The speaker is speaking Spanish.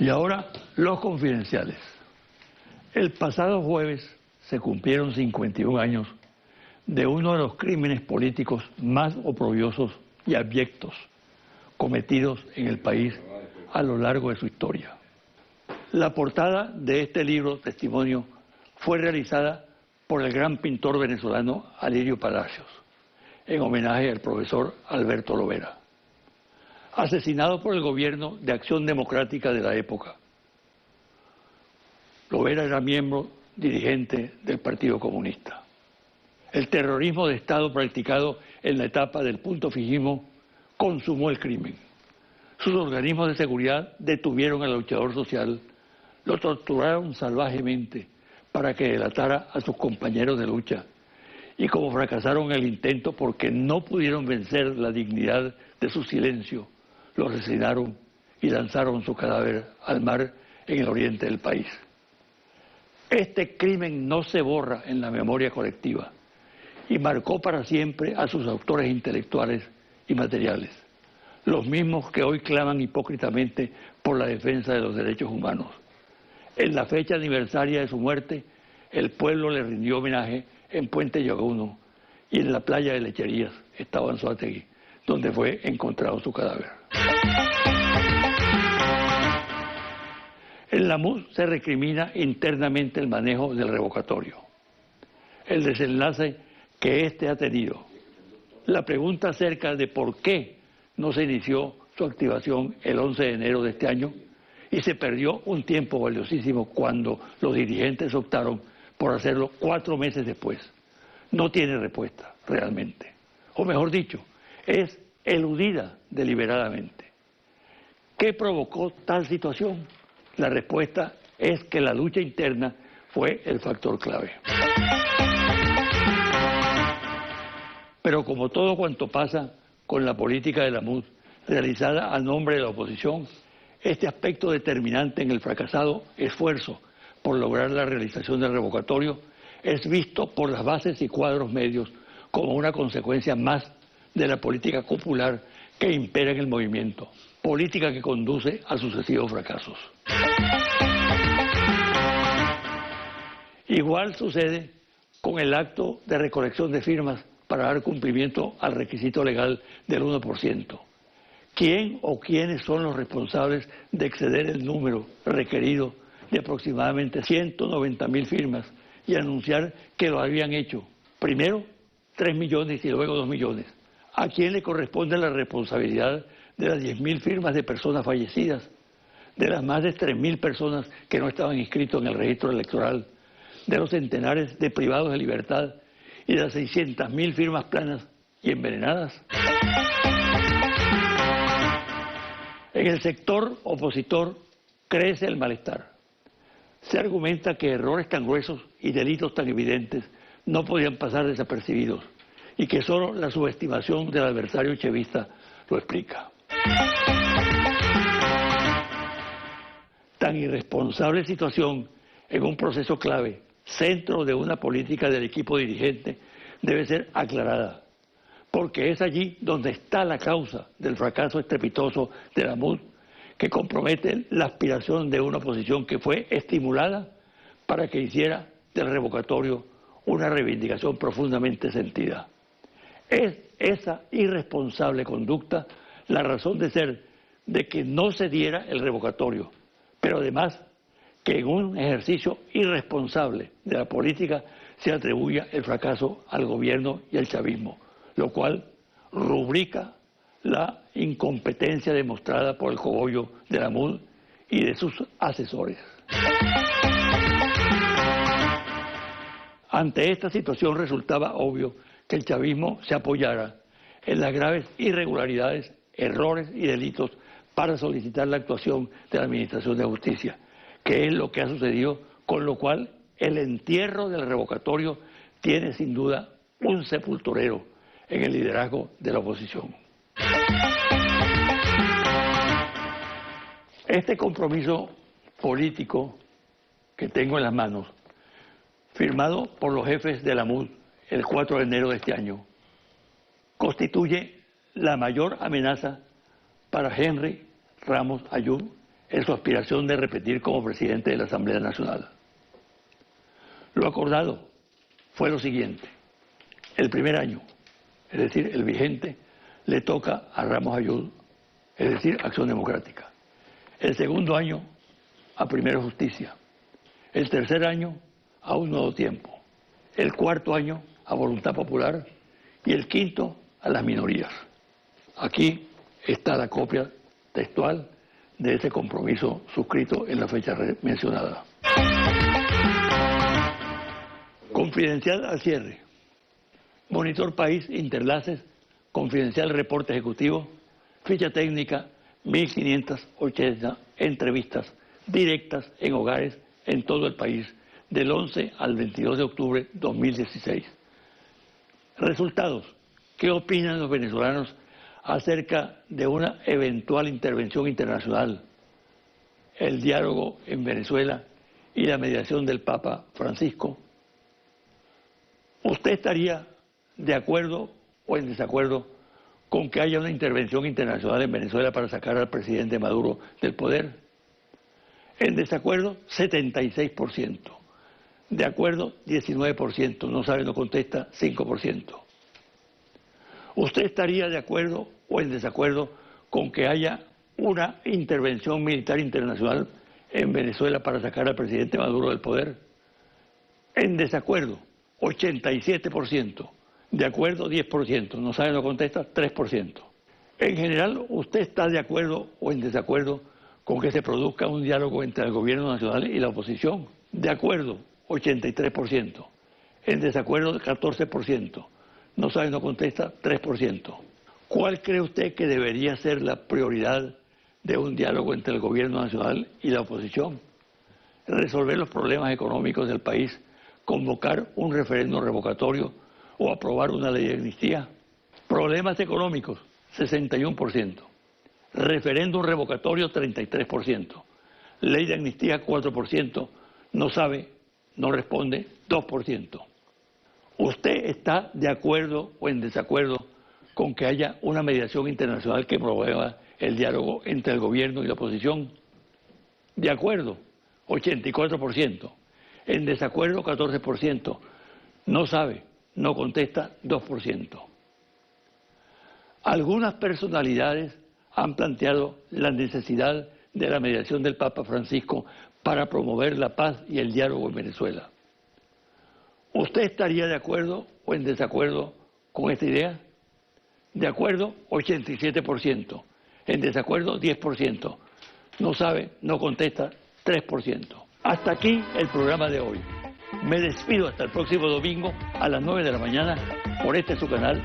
Y ahora, los confidenciales. El pasado jueves se cumplieron 51 años de uno de los crímenes políticos más oprobiosos y abyectos cometidos en el país a lo largo de su historia. La portada de este libro, Testimonio, fue realizada por el gran pintor venezolano Alirio Palacios, en homenaje al profesor Alberto Lovera, asesinado por el gobierno de Acción Democrática de la época. Lovera era miembro dirigente del Partido Comunista. El terrorismo de Estado practicado en la etapa del punto fijismo consumó el crimen. Sus organismos de seguridad detuvieron al luchador social, lo torturaron salvajemente para que delatara a sus compañeros de lucha, y como fracasaron en el intento porque no pudieron vencer la dignidad de su silencio, lo asesinaron y lanzaron su cadáver al mar en el oriente del país. Este crimen no se borra en la memoria colectiva y marcó para siempre a sus autores intelectuales y materiales, los mismos que hoy claman hipócritamente por la defensa de los derechos humanos. En la fecha aniversaria de su muerte, el pueblo le rindió homenaje en Puente Llaguno y en la playa de Lecherías, estado en Anzoátegui, donde fue encontrado su cadáver. En la MUD se recrimina internamente el manejo del revocatorio, el desenlace que éste ha tenido. La pregunta acerca de por qué no se inició su activación el 11 de enero de este año y se perdió un tiempo valiosísimo cuando los dirigentes optaron por hacerlo 4 meses después, no tiene respuesta realmente. O mejor dicho, es eludida deliberadamente. ¿Qué provocó tal situación? La respuesta es que la lucha interna fue el factor clave. Pero como todo cuanto pasa con la política de la MUD realizada a nombre de la oposición, este aspecto determinante en el fracasado esfuerzo por lograr la realización del revocatorio es visto por las bases y cuadros medios como una consecuencia más de la política popular que impera en el movimiento, política que conduce a sucesivos fracasos. Igual sucede con el acto de recolección de firmas para dar cumplimiento al requisito legal del 1%. ¿Quién o quiénes son los responsables de exceder el número requerido de aproximadamente 190.000 firmas y anunciar que lo habían hecho? Primero 3 millones y luego 2 millones. ¿A quién le corresponde la responsabilidad de las 10.000 firmas de personas fallecidas, de las más de 3.000 personas que no estaban inscritos en el registro electoral, de los centenares de privados de libertad y de las 600.000 firmas planas y envenenadas? En el sector opositor crece el malestar. Se argumenta que errores tan gruesos y delitos tan evidentes no podían pasar desapercibidos y que solo la subestimación del adversario chevista lo explica. Tan irresponsable situación en un proceso clave, centro de una política del equipo dirigente, debe ser aclarada, porque es allí donde está la causa del fracaso estrepitoso de la MUD, que compromete la aspiración de una oposición que fue estimulada para que hiciera del revocatorio una reivindicación profundamente sentida. Es esa irresponsable conducta la razón de ser de que no se diera el revocatorio, pero además que en un ejercicio irresponsable de la política se atribuya el fracaso al gobierno y al chavismo, lo cual rubrica la incompetencia demostrada por el cogollo de la MUD y de sus asesores. Ante esta situación resultaba obvio que el chavismo se apoyara en las graves irregularidades, errores y delitos para solicitar la actuación de la Administración de Justicia, que es lo que ha sucedido, con lo cual el entierro del revocatorio tiene sin duda un sepulturero en el liderazgo de la oposición. Este compromiso político que tengo en las manos, firmado por los jefes de la MUD el 4 de enero de este año, constituye la mayor amenaza para Henry Ramos Ayub en su aspiración de repetir como presidente de la Asamblea Nacional. Lo acordado fue lo siguiente. El primer año, es decir, el vigente, le toca a Ramos Ayud, es decir, Acción Democrática. El segundo año, a Primero Justicia. El tercer año, a Un Nuevo Tiempo. El cuarto año, a Voluntad Popular. Y el quinto, a las minorías. Aquí está la copia textual de ese compromiso suscrito en la fecha mencionada. Confidencial al cierre. Monitor País, Interlaces, confidencial reporte ejecutivo, ficha técnica, 1.580 entrevistas directas en hogares en todo el país, del 11 al 22 de octubre de 2016. Resultados. ¿Qué opinan los venezolanos acerca de una eventual intervención internacional, el diálogo en Venezuela y la mediación del Papa Francisco? ¿Usted estaría de acuerdo o en desacuerdo con que haya una intervención internacional en Venezuela para sacar al presidente Maduro del poder? En desacuerdo, 76%. De acuerdo, 19%. No sabe, no contesta, 5%. ¿Usted estaría de acuerdo o en desacuerdo con que haya una intervención militar internacional en Venezuela para sacar al presidente Maduro del poder? En desacuerdo, 87%. De acuerdo, 10%. No sabe, no contesta, 3%. En general, ¿usted está de acuerdo o en desacuerdo con que se produzca un diálogo entre el gobierno nacional y la oposición? De acuerdo, 83%. En desacuerdo, 14%. No sabe, no contesta, 3%. ¿Cuál cree usted que debería ser la prioridad de un diálogo entre el gobierno nacional y la oposición? Resolver los problemas económicos del país, convocar un referéndum revocatorio o aprobar una ley de amnistía. Problemas económicos, 61%. Referéndum revocatorio, 33%. Ley de amnistía, 4%. No sabe, no responde, 2%. ¿Usted está de acuerdo o en desacuerdo con que haya una mediación internacional que promueva el diálogo entre el gobierno y la oposición? De acuerdo, 84%. En desacuerdo, 14%. No sabe, no contesta, 2%. Algunas personalidades han planteado la necesidad de la mediación del Papa Francisco para promover la paz y el diálogo en Venezuela. ¿Usted estaría de acuerdo o en desacuerdo con esta idea? De acuerdo, 87%. En desacuerdo, 10%. No sabe, no contesta, 3%. Hasta aquí el programa de hoy. Me despido hasta el próximo domingo a las 9 de la mañana por este su canal